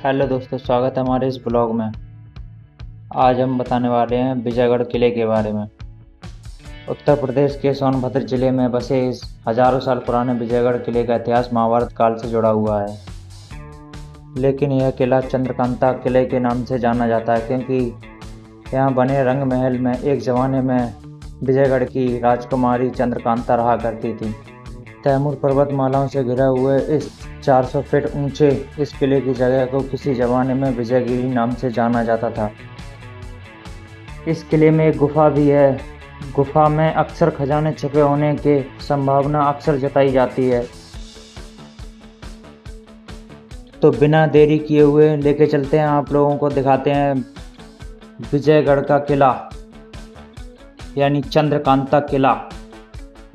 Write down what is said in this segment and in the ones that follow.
Hello दोस्तों, स्वागत है हमारे इस ब्लॉग में। आज हम बताने वाले हैं विजयगढ़ किले के बारे में। उत्तर प्रदेश के सोनभद्र जिले में बसे इस हजारों साल पुराने विजयगढ़ किले का इतिहास महाभारत काल से जुड़ा हुआ है। लेकिन यह किला चंद्रकांता किले के नाम से जाना जाता है क्योंकि यहाँ बने रंग महल में एक ज़माने में विजयगढ़ की राजकुमारी चंद्रकांता रहा करती थी। तैमूर पर्वतमालाओं से घिरे हुए इस 400 फीट ऊंचे इस किले की जगह को किसी ज़माने में विजयगिरी नाम से जाना जाता था। इस किले में एक गुफा भी है। गुफा में अक्सर खजाने छिपे होने की संभावना अक्सर जताई जाती है। तो बिना देरी किए हुए लेके चलते हैं, आप लोगों को दिखाते हैं विजयगढ़ का किला यानी चंद्रकांता किला।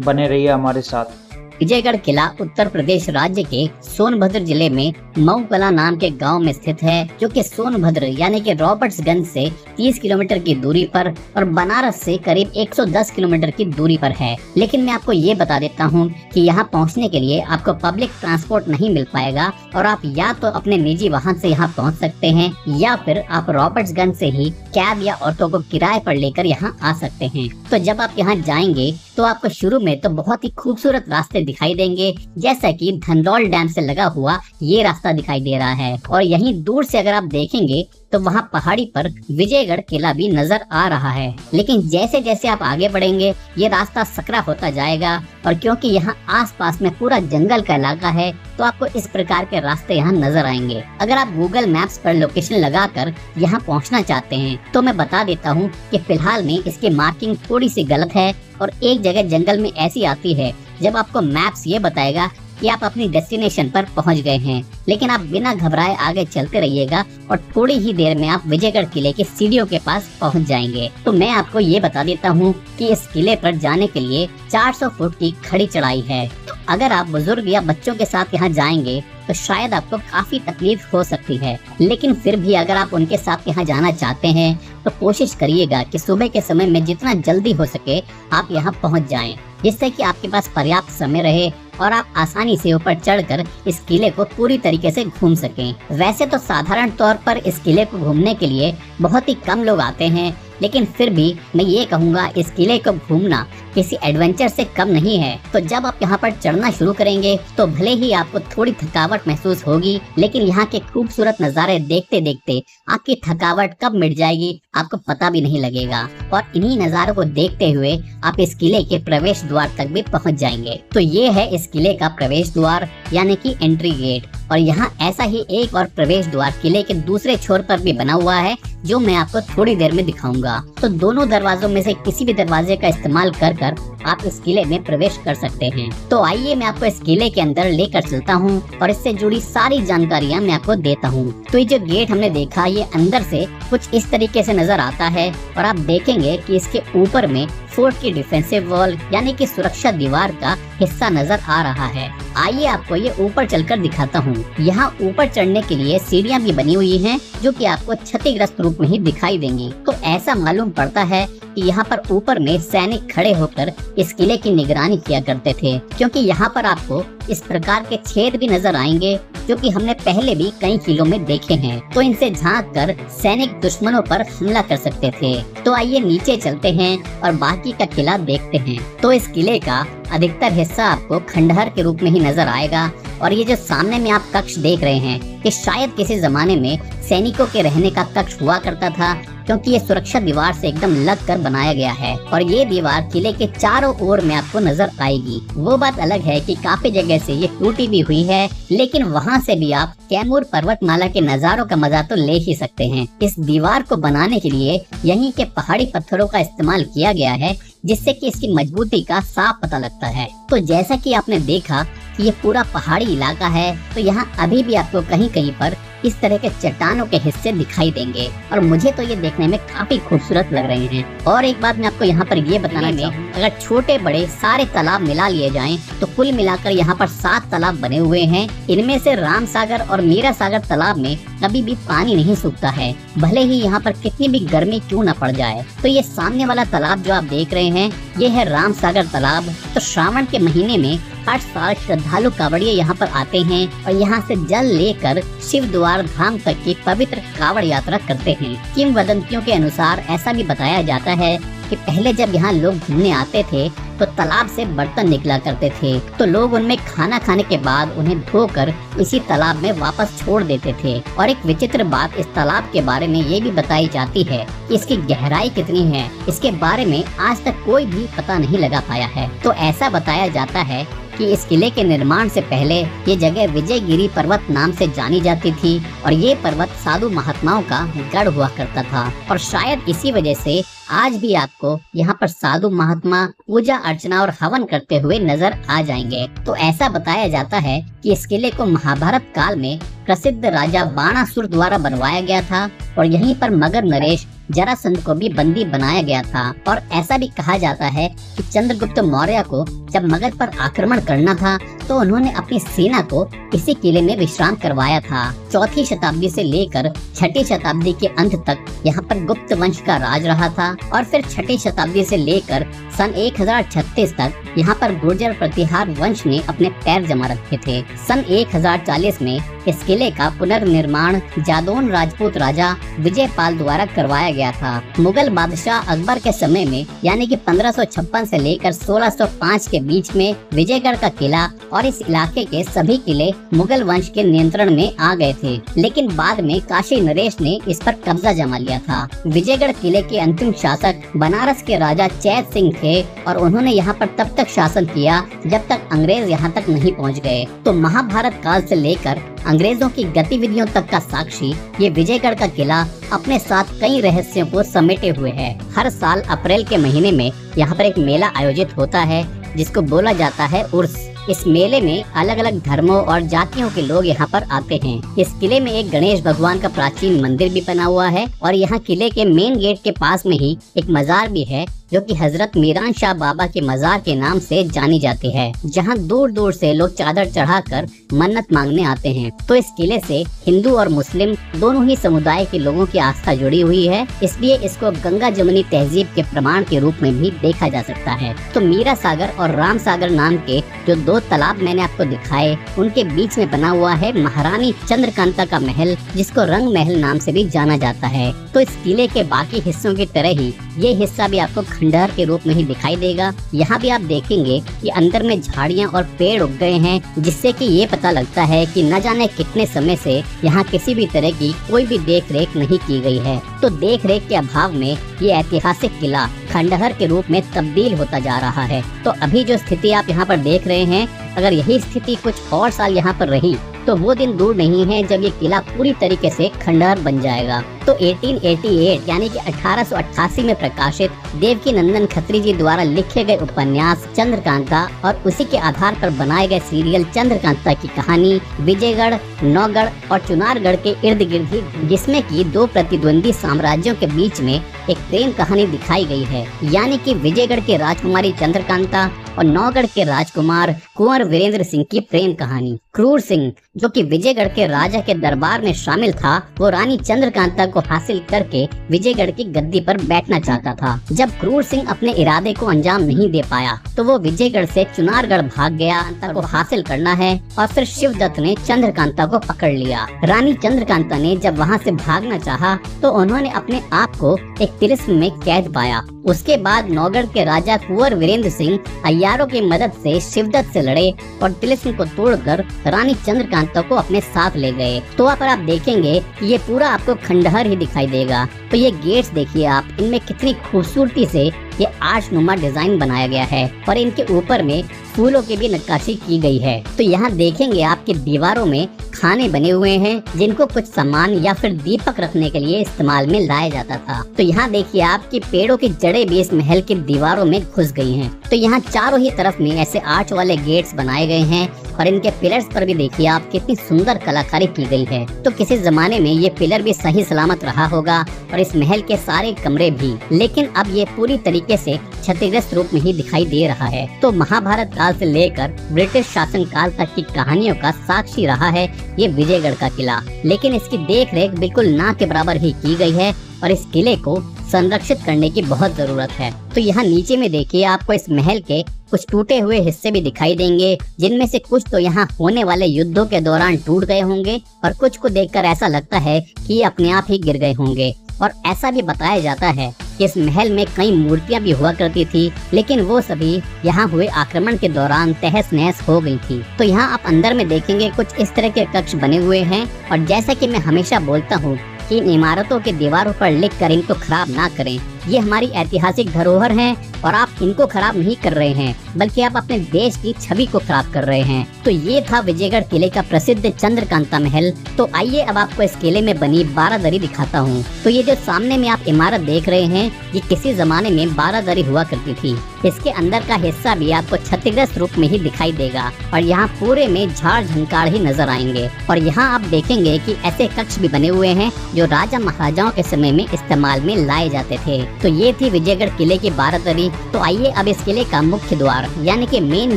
बने रहिए हमारे साथ। विजयगढ़ किला उत्तर प्रदेश राज्य के सोनभद्र जिले में मऊकला नाम के गांव में स्थित है, जो कि सोनभद्र यानी कि रॉबर्ट्सगंज से 30 किलोमीटर की दूरी पर और बनारस से करीब 110 किलोमीटर की दूरी पर है। लेकिन मैं आपको ये बता देता हूँ कि यहाँ पहुँचने के लिए आपको पब्लिक ट्रांसपोर्ट नहीं मिल पाएगा और आप या तो अपने निजी वाहन से यहाँ पहुँच सकते हैं या फिर आप रॉबर्ट्सगंज से ही कैब या ऑटो को किराए पर लेकर यहाँ आ सकते हैं। तो जब आप यहाँ जाएंगे तो आपको शुरू में तो बहुत ही खूबसूरत रास्ते दिखाई देंगे, जैसा कि धनडौल डैम से लगा हुआ ये रास्ता दिखाई दे रहा है। और यहीं दूर से अगर आप देखेंगे तो वहाँ पहाड़ी पर विजयगढ़ किला भी नजर आ रहा है। लेकिन जैसे जैसे आप आगे बढ़ेंगे ये रास्ता सकरा होता जाएगा, और क्योंकि यहाँ आसपास में पूरा जंगल का इलाका है तो आपको इस प्रकार के रास्ते यहाँ नजर आएंगे। अगर आप गूगल मैप्स पर लोकेशन लगाकर यहाँ पहुँचना चाहते हैं तो मैं बता देता हूँ कि फिलहाल में इसकी मार्किंग थोड़ी सी गलत है और एक जगह जंगल में ऐसी आती है जब आपको मैप्स ये बताएगा कि आप अपनी डेस्टिनेशन पर पहुंच गए हैं। लेकिन आप बिना घबराए आगे चलते रहिएगा और थोड़ी ही देर में आप विजयगढ़ किले की सीढ़ियों के पास पहुंच जाएंगे। तो मैं आपको ये बता देता हूं कि इस किले पर जाने के लिए 400 फुट की खड़ी चढ़ाई है। तो अगर आप बुजुर्ग या बच्चों के साथ यहाँ जाएंगे तो शायद आपको काफी तकलीफ हो सकती है, लेकिन फिर भी अगर आप उनके साथ यहाँ जाना चाहते हैं तो कोशिश करिएगा कि सुबह के समय में जितना जल्दी हो सके आप यहाँ पहुँच जाएं, जिससे कि आपके पास पर्याप्त समय रहे और आप आसानी से ऊपर चढ़कर इस किले को पूरी तरीके से घूम सकें। वैसे तो साधारण तौर पर इस किले को घूमने के लिए बहुत ही कम लोग आते हैं, लेकिन फिर भी मैं ये कहूँगा इस किले को घूमना किसी एडवेंचर से कम नहीं है। तो जब आप यहाँ पर चढ़ना शुरू करेंगे तो भले ही आपको थोड़ी थकावट महसूस होगी, लेकिन यहाँ के खूबसूरत नज़ारे देखते देखते आपकी थकावट कब मिट जाएगी आपको पता भी नहीं लगेगा। और इन्हीं नज़ारों को देखते हुए आप इस किले के प्रवेश द्वार तक भी पहुँच जाएंगे। तो ये है इस किले का प्रवेश द्वार यानी कि एंट्री गेट। और यहाँ ऐसा ही एक और प्रवेश द्वार किले के दूसरे छोर पर भी बना हुआ है, जो मैं आपको थोड़ी देर में दिखाऊंगा। तो दोनों दरवाजों में से किसी भी दरवाजे का इस्तेमाल कर आप इस किले में प्रवेश कर सकते हैं। तो आइए मैं आपको इस किले के अंदर लेकर चलता हूँ और इससे जुड़ी सारी जानकारियाँ मैं आपको देता हूँ। तो ये जो गेट हमने देखा ये अंदर से कुछ इस तरीके से नजर आता है और आप देखेंगे कि इसके ऊपर में फोर्ट की डिफेंसिव वॉल यानी कि सुरक्षा दीवार का हिस्सा नजर आ रहा है। आइए आपको ये ऊपर चलकर दिखाता हूँ। यहाँ ऊपर चढ़ने के लिए सीढ़ियाँ भी बनी हुई हैं, जो कि आपको क्षतिग्रस्त रूप में ही दिखाई देंगी। तो ऐसा मालूम पड़ता है कि यहाँ पर ऊपर में सैनिक खड़े होकर इस किले की निगरानी किया करते थे, क्योंकि यहाँ पर आपको इस प्रकार के छेद भी नजर आएंगे जो कि हमने पहले भी कई किलों में देखे हैं। तो इनसे झांक कर सैनिक दुश्मनों पर हमला कर सकते थे। तो आइए नीचे चलते हैं और बाकी का किला देखते हैं। तो इस किले का अधिकतर हिस्सा आपको खंडहर के रूप में ही नजर आएगा, और ये जो सामने में आप कक्ष देख रहे हैं ये शायद किसी जमाने में सैनिकों के रहने का कक्ष हुआ करता था, क्योंकि ये सुरक्षा दीवार से एकदम लग कर बनाया गया है और ये दीवार किले के चारों ओर में आपको नजर आएगी। वो बात अलग है कि काफी जगह से ये टूटी भी हुई है, लेकिन वहाँ से भी आप कैमूर पर्वतमाला के नजारों का मजा तो ले ही सकते हैं। इस दीवार को बनाने के लिए यहीं के पहाड़ी पत्थरों का इस्तेमाल किया गया है, जिससे कि इसकी मजबूती का साफ पता लगता है। तो जैसा कि आपने देखा कि ये पूरा पहाड़ी इलाका है, तो यहाँ अभी भी आपको कहीं कहीं पर इस तरह के चट्टानों के हिस्से दिखाई देंगे और मुझे तो ये देखने में काफी खूबसूरत लग रहे हैं। और एक बात मैं आपको यहाँ पर ये बताना चाहूँ, अगर छोटे बड़े सारे तालाब मिला लिए जाएं तो कुल मिलाकर यहाँ पर 7 तालाब बने हुए हैं। इनमें से राम सागर और मीरा सागर तालाब में कभी भी पानी नहीं सूखता है, भले ही यहाँ पर कितनी भी गर्मी क्यों न पड़ जाए। तो ये सामने वाला तालाब जो आप देख रहे हैं ये है राम सागर तालाब। तो श्रावण के महीने में हर साल श्रद्धालु कांवड़िए यहाँ पर आते हैं और यहाँ से जल लेकर शिव द्वार धाम तक की पवित्र कांवड़ यात्रा करते हैं। किंवदंतियों के अनुसार ऐसा भी बताया जाता है कि पहले जब यहाँ लोग घूमने आते थे तो तालाब से बर्तन निकला करते थे, तो लोग उनमें खाना खाने के बाद उन्हें धोकर इसी तालाब में वापस छोड़ देते थे। और एक विचित्र बात इस तालाब के बारे में ये भी बताई जाती है कि इसकी गहराई कितनी है, इसके बारे में आज तक कोई भी पता नहीं लगा पाया है। तो ऐसा बताया जाता है कि इस किले के निर्माण से पहले ये जगह विजयगिरी पर्वत नाम से जानी जाती थी और ये पर्वत साधु महात्माओं का गढ़ हुआ करता था। और शायद इसी वजह से आज भी आपको यहाँ पर साधु महात्मा पूजा अर्चना और हवन करते हुए नजर आ जाएंगे। तो ऐसा बताया जाता है कि इस किले को महाभारत काल में प्रसिद्ध राजा बाणासुर द्वारा बनवाया गया था और यहीं पर मगध नरेश जरासंध को भी बंदी बनाया गया था। और ऐसा भी कहा जाता है कि चंद्रगुप्त मौर्य को जब मगध पर आक्रमण करना था तो उन्होंने अपनी सेना को इसी किले में विश्राम करवाया था। 4वीं शताब्दी से लेकर 6वीं शताब्दी के अंत तक यहाँ पर गुप्त वंश का राज रहा था और फिर 6वीं शताब्दी से लेकर सन 1036 तक यहाँ पर गुर्जर प्रतिहार वंश ने अपने पैर जमा रखे थे। सन 1040 में इस किले का पुनर्निर्माण जादौन राजपूत राजा विजयपाल द्वारा करवाया गया था। मुगल बादशाह अकबर के समय में यानी कि 1556 से लेकर 1605 के बीच में विजयगढ़ का किला और इस इलाके के सभी किले मुगल वंश के नियंत्रण में आ गए थे, लेकिन बाद में काशी नरेश ने इस पर कब्जा जमा लिया था। विजयगढ़ किले के अंतिम शासक बनारस के राजा चैत सिंह थे और उन्होंने यहाँ पर तब तक शासन किया जब तक अंग्रेज यहाँ तक नहीं पहुँच गए। तो महाभारत काल से लेकर अंग्रेजों की गतिविधियों तक का साक्षी ये विजयगढ़ का किला अपने साथ कई रहस्यों को समेटे हुए है। हर साल अप्रैल के महीने में यहाँ पर एक मेला आयोजित होता है जिसको बोला जाता है उर्स। इस मेले में अलग अलग धर्मों और जातियों के लोग यहाँ पर आते हैं। इस किले में एक गणेश भगवान का प्राचीन मंदिर भी बना हुआ है और यहाँ किले के मेन गेट के पास में ही एक मजार भी है जो कि हजरत मीरान शाह बाबा के मजार के नाम से जानी जाती है, जहाँ दूर दूर से लोग चादर चढ़ाकर मन्नत मांगने आते हैं। तो इस किले से हिंदू और मुस्लिम दोनों ही समुदाय के लोगों की आस्था जुड़ी हुई है, इसलिए इसको गंगा जमुनी तहजीब के प्रमाण के रूप में भी देखा जा सकता है। तो मीरा सागर और राम सागर नाम के जो 2 तालाब मैंने आपको दिखाए उनके बीच में बना हुआ है महारानी चंद्रकांता का महल, जिसको रंग महल नाम से भी जाना जाता है। तो इस किले के बाकी हिस्सों की तरह ही ये हिस्सा भी आपको खंडहर के रूप में ही दिखाई देगा। यहाँ भी आप देखेंगे कि अंदर में झाड़ियाँ और पेड़ उग गए हैं, जिससे कि ये पता लगता है कि न जाने कितने समय से यहाँ किसी भी तरह की कोई भी देख रेख नहीं की गई है। तो देख रेख के अभाव में ये ऐतिहासिक किला खंडहर के रूप में तब्दील होता जा रहा है। तो अभी जो स्थिति आप यहाँ पर देख रहे हैं, अगर यही स्थिति कुछ और साल यहाँ पर रही तो वो दिन दूर नहीं है जब ये किला पूरी तरीके से खंडहर बन जाएगा। तो 1888 यानी कि 1888 में प्रकाशित देवकी नंदन खत्री जी द्वारा लिखे गए उपन्यास चंद्रकांता और उसी के आधार पर बनाए गए सीरियल चंद्रकांता की कहानी विजयगढ़, नौगढ़ और चुनारगढ़ के इर्द गिर्द ही, जिसमें कि 2 प्रतिद्वंदी साम्राज्यों के बीच में एक प्रेम कहानी दिखाई गई है, यानी कि विजयगढ़ की राजकुमारी चंद्रकांता और नौगढ़ के राजकुमार कुंवर वीरेंद्र सिंह की प्रेम कहानी। क्रूर सिंह जो कि विजयगढ़ के राजा के दरबार में शामिल था, वो रानी चंद्रकांता को हासिल करके विजयगढ़ की गद्दी पर बैठना चाहता था। जब क्रूर सिंह अपने इरादे को अंजाम नहीं दे पाया तो वो विजयगढ़ से चुनारगढ़ भाग गया। को हासिल करना है और फिर शिवदत्त ने चंद्रकांता को पकड़ लिया। रानी चंद्रकांता ने जब वहाँ से भागना चाहा तो उन्होंने अपने आप को एक तिलिस्म में कैद पाया। उसके बाद नौगढ़ के राजा कुंवर वीरेंद्र सिंह अय्यारों की मदद से शिवदत्त से लड़े और तिलिस्म को तोड़कर रानी चंद्रकांता को अपने साथ ले गए। तो वहाँ पर आप देखेंगे कि ये पूरा आपको खंडहर ही दिखाई देगा। तो ये गेट्स देखिए आप, इनमें कितनी खूबसूरती से ये आर्चनुमा डिजाइन बनाया गया है और इनके ऊपर में फूलों की भी नक्काशी की गई है। तो यहाँ देखेंगे आपकी दीवारों में खाने बने हुए हैं जिनको कुछ सामान या फिर दीपक रखने के लिए इस्तेमाल में लाया जाता था। तो यहाँ देखिए आपकी पेड़ों की जड़ें भी इस महल की दीवारों में घुस गई हैं। तो यहाँ चारों ही तरफ में ऐसे आर्च वाले गेट्स बनाए गए हैं और इनके पिलर्स पर भी देखिए आप कितनी सुंदर कलाकारी की गई है। तो किसी जमाने में ये पिलर भी सही सलामत रहा होगा और इस महल के सारे कमरे भी, लेकिन अब ये पूरी तरीके से क्षतिग्रस्त रूप में ही दिखाई दे रहा है। तो महाभारत काल से लेकर ब्रिटिश शासन काल तक की कहानियों का साक्षी रहा है ये विजयगढ़ का किला, लेकिन इसकी देख रेख बिल्कुल ना के बराबर ही की गई है और इस किले को संरक्षित करने की बहुत जरूरत है। तो यहाँ नीचे में देखिए आपको इस महल के कुछ टूटे हुए हिस्से भी दिखाई देंगे, जिनमें से कुछ तो यहाँ होने वाले युद्धों के दौरान टूट गए होंगे और कुछ को देखकर ऐसा लगता है कि ये अपने आप ही गिर गए होंगे। और ऐसा भी बताया जाता है कि इस महल में कई मूर्तियां भी हुआ करती थी, लेकिन वो सभी यहाँ हुए आक्रमण के दौरान तहस नहस हो गई थी। तो यहाँ आप अंदर में देखेंगे कुछ इस तरह के कक्ष बने हुए हैं। और जैसा कि मैं हमेशा बोलता हूँ कि इन इमारतों के दीवारों पर लिखकर इनको खराब ना करें। ये हमारी ऐतिहासिक धरोहर हैं और आप इनको खराब नहीं कर रहे हैं, बल्कि आप अपने देश की छवि को खराब कर रहे हैं। तो ये था विजयगढ़ किले का प्रसिद्ध चंद्रकांता महल। तो आइए अब आपको इस किले में बनी बारादरी दिखाता हूँ। तो ये जो सामने में आप इमारत देख रहे हैं, ये किसी जमाने में बारादरी हुआ करती थी। इसके अंदर का हिस्सा भी आपको क्षतिग्रस्त रूप में ही दिखाई देगा और यहाँ पूरे में झाड़ झंकार ही नजर आएंगे। और यहाँ आप देखेंगे कि ऐसे कक्ष भी बने हुए हैं जो राजा महाराजाओं के समय में इस्तेमाल में लाए जाते थे। तो ये थी विजयगढ़ किले की बारादरी। तो आइए अब इस किले का मुख्य द्वार यानी कि मेन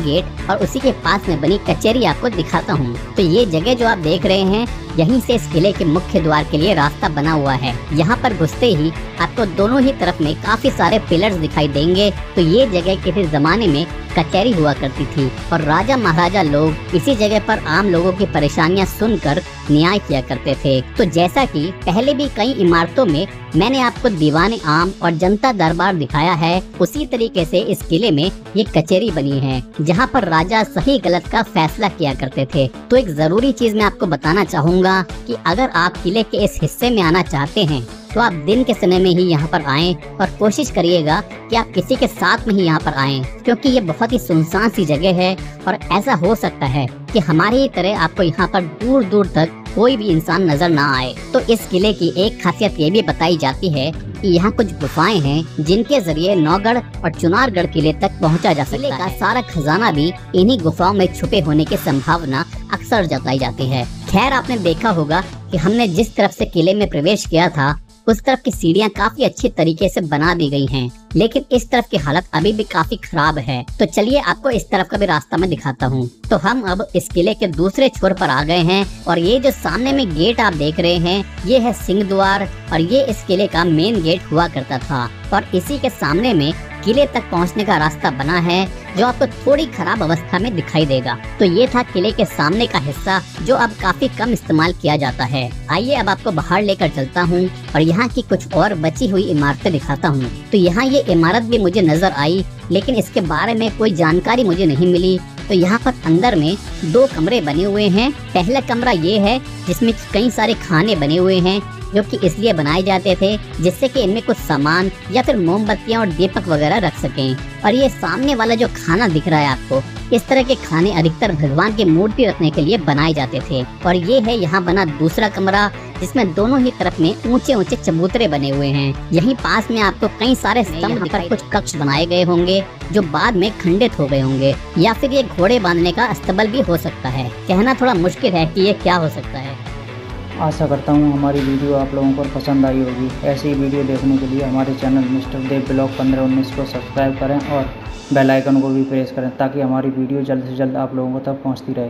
गेट और उसी के पास में बनी कचहरी आपको दिखाता हूँ। तो ये जगह जो आप देख रहे हैं, यहीं से इस किले के मुख्य द्वार के लिए रास्ता बना हुआ है। यहाँ पर घुसते ही आपको दोनों ही तरफ में काफी सारे पिलर्स दिखाई देंगे। तो ये जगह किसी जमाने में कचहरी हुआ करती थी और राजा महाराजा लोग इसी जगह पर आम लोगों की परेशानियां सुनकर न्याय किया करते थे। तो जैसा कि पहले भी कई इमारतों में मैंने आपको दीवाने आम और जनता दरबार दिखाया है, उसी तरीके से इस किले में ये कचहरी बनी है जहाँ पर राजा सही गलत का फैसला किया करते थे। तो एक जरूरी चीज मैं आपको बताना चाहूँगा कि अगर आप किले के इस हिस्से में आना चाहते हैं तो आप दिन के समय में ही यहाँ पर आएं और कोशिश करिएगा कि आप किसी के साथ में ही यहाँ पर आएं, क्योंकि ये बहुत ही सुनसान सी जगह है और ऐसा हो सकता है कि हमारी ही तरह आपको यहाँ पर दूर दूर तक कोई भी इंसान नजर ना आए। तो इस किले की एक खासियत ये भी बताई जाती है कि यहाँ कुछ गुफाएं हैं जिनके जरिए नौगढ़ और चुनारगढ़ किले तक पहुँचा जा सकता है। सारा खजाना भी इन्हीं गुफाओं में छुपे होने की संभावना अक्सर जताई जाती है। खैर, आपने देखा होगा कि हमने जिस तरफ से किले में प्रवेश किया था उस तरफ की सीढ़ियाँ काफी अच्छी तरीके से बना दी गई हैं, लेकिन इस तरफ की हालत अभी भी काफी खराब है। तो चलिए आपको इस तरफ का भी रास्ता मैं दिखाता हूँ। तो हम अब इस किले के दूसरे छोर पर आ गए हैं और ये जो सामने में गेट आप देख रहे हैं, ये है सिंह द्वार और ये इस किले का मेन गेट हुआ करता था। और इसी के सामने में किले तक पहुंचने का रास्ता बना है जो आपको थोड़ी खराब अवस्था में दिखाई देगा। तो ये था किले के सामने का हिस्सा जो अब काफी कम इस्तेमाल किया जाता है। आइए अब आपको बाहर लेकर चलता हूँ और यहाँ की कुछ और बची हुई इमारतें दिखाता हूँ। तो यहाँ ये इमारत भी मुझे नजर आई, लेकिन इसके बारे में कोई जानकारी मुझे नहीं मिली। तो यहाँ पर अंदर में 2 कमरे बने हुए हैं। पहला कमरा ये है जिसमें कई सारे खाने बने हुए हैं जो कि इसलिए बनाए जाते थे जिससे कि इनमें कुछ सामान या फिर मोमबत्तियां और दीपक वगैरह रख सकें। और ये सामने वाला जो खाना दिख रहा है आपको, इस तरह के खाने अधिकतर भगवान की मूर्ति रखने के लिए बनाए जाते थे। और ये है यहाँ बना दूसरा कमरा जिसमें दोनों ही तरफ में ऊंचे ऊंचे चबूतरे बने हुए हैं। यहीं पास में आपको कई सारे स्तंभ पर कुछ कक्ष बनाए गए होंगे जो बाद में खंडित हो गए होंगे, या फिर ये घोड़े बांधने का अस्तबल भी हो सकता है। कहना थोड़ा मुश्किल है कि ये क्या हो सकता है। आशा करता हूँ हमारी वीडियो आप लोगों को पसंद आई होगी। ऐसी ही वीडियो देखने के लिए हमारे चैनल मिस्टर देव ब्लॉग 1519 को सब्सक्राइब करें और बेल आइकन को भी प्रेस करें ताकि हमारी वीडियो जल्द से जल्द आप लोगों तक पहुँचती रहे।